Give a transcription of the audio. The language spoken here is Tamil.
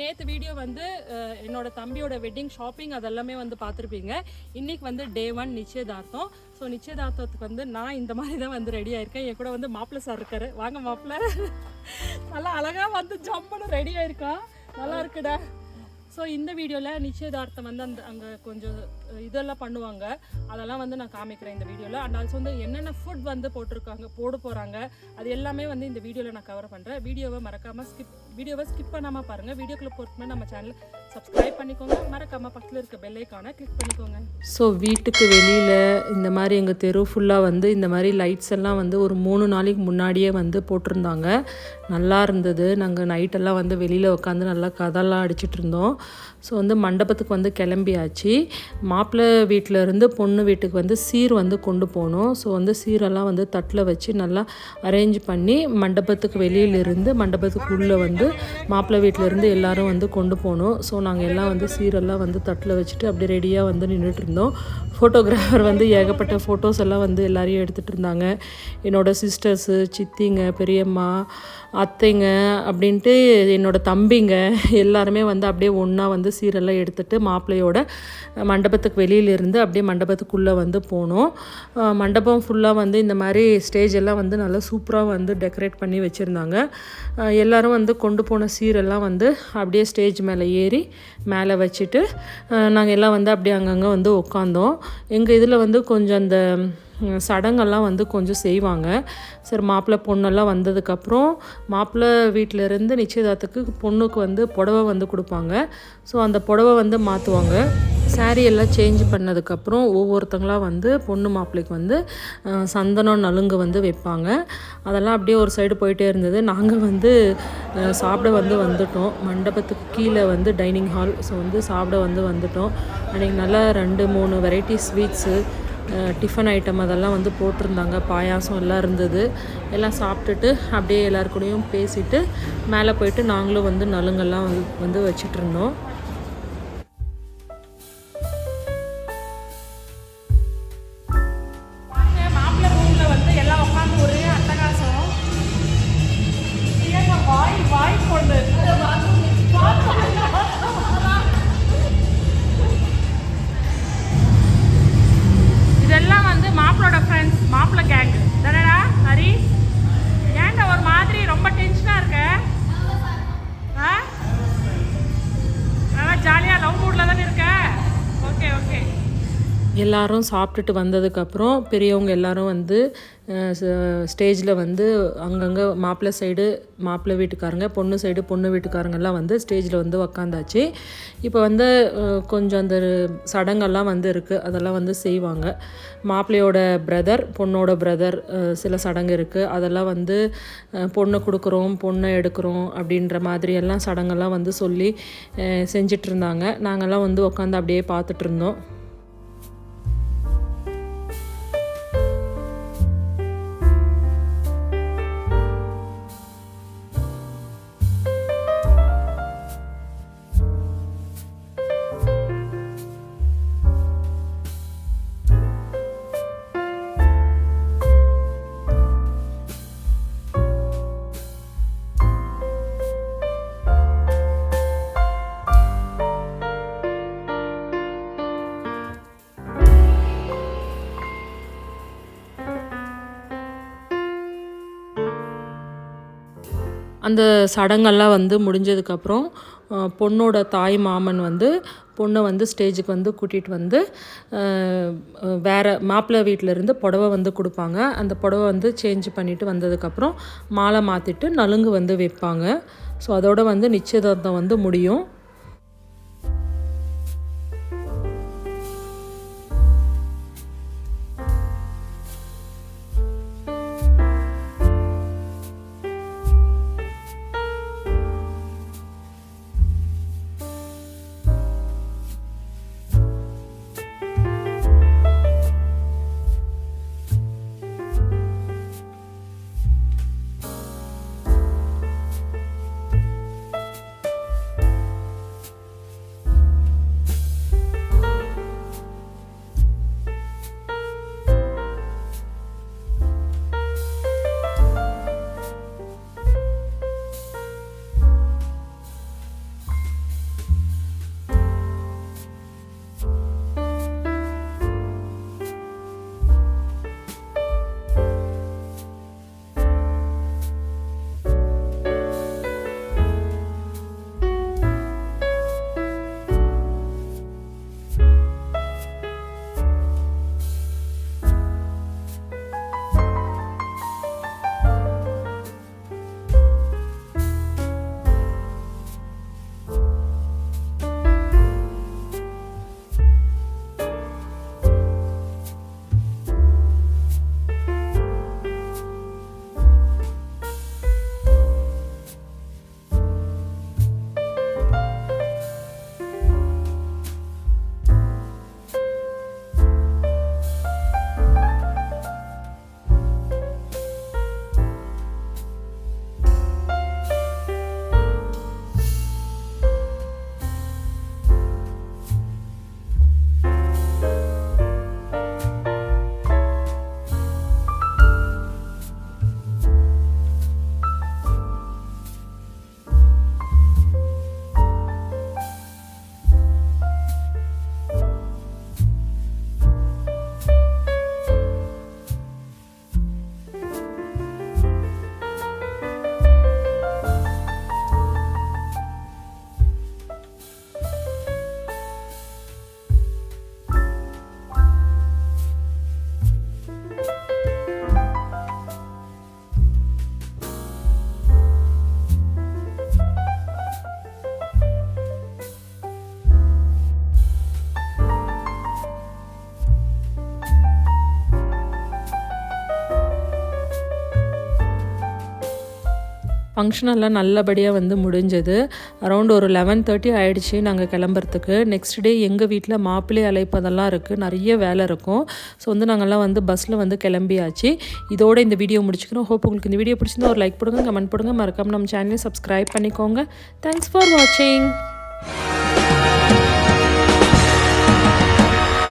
நேற்று வீடியோ வந்து என்னோட தம்பியோட வெட்டிங் ஷாப்பிங் அதெல்லாமே வந்து பார்த்துருப்பீங்க. இன்றைக்கி வந்து டே 1 நிச்சயதார்த்தம். ஸோ நிச்சயதார்த்தத்துக்கு வந்து நான் இந்த மாதிரி தான் வந்து ரெடி ஆயிருக்கேன். என் கூட வந்து மாப்பிள்ளை சார் இருக்காரு. வாங்க மாப்பிள்ளை. நல்லா அழகாக வந்து ஜம்முன்னு ரெடி ஆயிருக்கான். நல்லா இருக்குடா. ஸோ இந்த வீடியோவில் நிச்சயதார்த்தம் வந்து அங்கே கொஞ்சம் இதெல்லாம் பண்ணுவாங்க, அதெல்லாம் வந்து நான் காமிக்கிறேன் இந்த வீடியோவில். அண்ட் ஆல்சோ வந்து என்னென்ன ஃபுட் வந்து போட போகிறாங்க அது எல்லாமே வந்து இந்த வீடியோவில் நான் கவர் பண்ணுறேன். வீடியோவை மறக்காமல் ஸ்கிப் பண்ணாமல் பாருங்கள். வீடியோக்குள்ளே போட்டுமே நம்ம சேனல் சப்ஸ்கிரைப் பண்ணிக்கோங்க. மறக்காமல் பக்கத்தில் இருக்க பெல் ஐகானை கிளிக் பண்ணிக்கோங்க. ஸோ வீட்டுக்கு வெளியில் இந்த மாதிரி எங்கள் தெரு ஃபுல்லாக வந்து இந்த மாதிரி லைட்ஸ் எல்லாம் வந்து ஒரு 3 நாளைக்கு முன்னாடியே வந்து போட்டிருந்தாங்க. நல்லா இருந்தது. நாங்கள் நைட்டெல்லாம் வந்து வெளியில் உட்காந்து நல்லா கதெல்லாம் அடிச்சிட்டு இருந்தோம். ஸோ வந்து மண்டபத்துக்கு வந்து கிளம்பியாச்சு. மாப்பிள்ளை வீட்டிலேருந்து பொண்ணு வீட்டுக்கு வந்து சீர் வந்து கொண்டு போகணும். ஸோ வந்து சீரெல்லாம் வந்து தட்டில் வச்சு நல்லா அரேஞ்ச் பண்ணி மண்டபத்துக்கு வெளியிலேருந்து மண்டபத்துக்குள்ளே வந்து மாப்பிள்ளை வீட்டிலேருந்து எல்லோரும் வந்து கொண்டு போகணும். ஸோ நாங்கள் எல்லாம் வந்து சீரெல்லாம் வந்து தட்டில் வச்சுட்டு அப்படியே ரெடியாக வந்து நின்றுட்டு இருந்தோம். ஃபோட்டோகிராஃபர் வந்து ஏகப்பட்ட ஃபோட்டோஸ் எல்லாம் வந்து எல்லாரையும் எடுத்துகிட்டு இருந்தாங்க. என்னோடய சிஸ்டர்ஸு, சித்திங்க, பெரியம்மா, அத்தைங்க அப்படின்ட்டு என்னோடய தம்பிங்க எல்லாருமே வந்து அப்படியே ஒன்றா வந்து சீரெல்லாம் எடுத்துகிட்டு மாப்பிள்ளையோட மண்டபத்துக்கு வெளியிலேருந்து அப்படியே மண்டபத்துக்குள்ளே வந்து போனோம். மண்டபம் ஃபுல்லாக வந்து இந்த மாதிரி ஸ்டேஜ் எல்லாம் வந்து நல்லா சூப்பராக வந்து டெக்கரேட் பண்ணி வச்சுருந்தாங்க. எல்லோரும் வந்து கொண்டு போன சீரெல்லாம் வந்து அப்படியே ஸ்டேஜ் மேலே ஏறி மேலே வச்சுட்டு நாங்கள் எல்லாம் வந்து அப்படியே அங்கங்கே வந்து உட்காந்தோம். எங்கள் இதில் வந்து கொஞ்சம் அந்த சடங்கெல்லாம் வந்து கொஞ்சம் செய்வாங்க. சரி, மாப்பிள்ளை பொண்ணெல்லாம் வந்ததுக்கப்புறம் மாப்பிள்ளை வீட்டிலேருந்து நிச்சயதார்த்தத்துக்கு பொண்ணுக்கு வந்து புடவை வந்து கொடுப்பாங்க. ஸோ அந்த புடவை வந்து மாற்றுவாங்க. சாரீ எல்லாம் சேஞ்ச் பண்ணதுக்கப்புறம் ஒவ்வொருத்தங்களாக வந்து பொண்ணு மாப்பிள்ளைக்கு வந்து சந்தனம் நலுங்கு வந்து வைப்பாங்க. அதெல்லாம் அப்படியே ஒரு சைடு போயிட்டே இருந்தது. நாங்கள் வந்து சாப்பிட வந்து வந்துட்டோம். மண்டபத்துக்கு கீழே வந்து டைனிங் ஹால். ஸோ வந்து சாப்பிட வந்து வந்துட்டோம். அன்றைக்கி நல்லா 2-3 வெரைட்டி ஸ்வீட்ஸு, டிஃபன் ஐட்டம் அதெல்லாம் வந்து போட்டிருந்தாங்க. பாயாசம் எல்லாம் இருந்தது. எல்லாம் சாப்பிட்டுட்டு அப்படியே எல்லாருக்கூடையும் பேசிவிட்டு மேலே போயிட்டு நாங்களும் வந்து நலுங்கெல்லாம் வந்து வச்சிட்டு இருந்தோம். மாப்பிள்ளை ரூமில் வந்து எல்லாம் உட்காந்து ஒரே அட்டகாசம். வாய் கொண்டு இதெல்லாம் வந்து மாப்பிளோட ஃப்ரெண்ட்ஸ், மாப்பிள்ளை கேங் தானடா ஹரி? ஏன்டா ஒரு மாதிரி ரொம்ப டென்ஷனாக இருக்க? நல்லா ஜாலியாக லவ் மூடில் தானே இருக்க? Okay okay. எல்லாரும் சாப்பிட்டுட்டு வந்ததுக்கப்புறம் பெரியவங்க எல்லோரும் வந்து ஸ்டேஜில் வந்து அங்கங்கே மாப்பிள்ளை சைடு மாப்பிள்ளை வீட்டுக்காரங்க, பொண்ணு சைடு பொண்ணு வீட்டுக்காரங்கெல்லாம் வந்து ஸ்டேஜில் வந்து உக்காந்தாச்சு. இப்போ வந்து கொஞ்சம் அந்த சடங்கெல்லாம் வந்து இருக்குது, அதெல்லாம் வந்து செய்வாங்க. மாப்பிள்ளையோட பிரதர், பொண்ணோட பிரதர் சில சடங்கு இருக்குது. அதெல்லாம் வந்து பொண்ணை கொடுக்குறோம், பொண்ணை எடுக்கிறோம் அப்படின்ற மாதிரி எல்லாம் சடங்கெல்லாம் வந்து சொல்லி செஞ்சிட்ருந்தாங்க. நாங்கள்லாம் வந்து உட்காந்து அப்படியே பார்த்துட்ருந்தோம். அந்த சடங்கெல்லாம் வந்து முடிஞ்சதுக்கப்புறம் பொண்ணோட தாய் மாமன் வந்து பொண்ணை வந்து ஸ்டேஜுக்கு வந்து கூட்டிகிட்டு வந்து வேறு மாப்பிள்ளை வீட்டிலேருந்து புடவை வந்து கொடுப்பாங்க. அந்த புடவை வந்து சேஞ்ச் பண்ணிவிட்டு வந்ததுக்கப்புறம் மாலை மாற்றிட்டு நலுங்கு வந்து வைப்பாங்க. ஸோ அதோடு வந்து நிச்சயதார்த்தம் வந்து முடியும். ஃபங்க்ஷன் எல்லாம் நல்லபடியாக வந்து முடிஞ்சது. அரௌண்ட் ஒரு 11:30 ஆகிடுச்சு நாங்கள் கிளம்புறதுக்கு. நெக்ஸ்ட் டே எங்கள் வீட்டில் மாப்பிள்ளை அழைப்பதெல்லாம் இருக்குது, நிறைய வேலை இருக்கும். ஸோ வந்து நாங்கள்லாம் வந்து பஸ்ஸில் வந்து கிளம்பியாச்சு. இதோட இந்த வீடியோ முடிச்சுக்கிறோம். ஹோப் உங்களுக்கு இந்த வீடியோ பிடிச்சிருந்தா ஒரு லைக் போடுங்க, கமெண்ட் போடுங்க, மறக்காம நம்ம சேனலை சப்ஸ்கிரைப் பண்ணிக்கோங்க. தேங்க்ஸ் ஃபார் வாட்சிங்.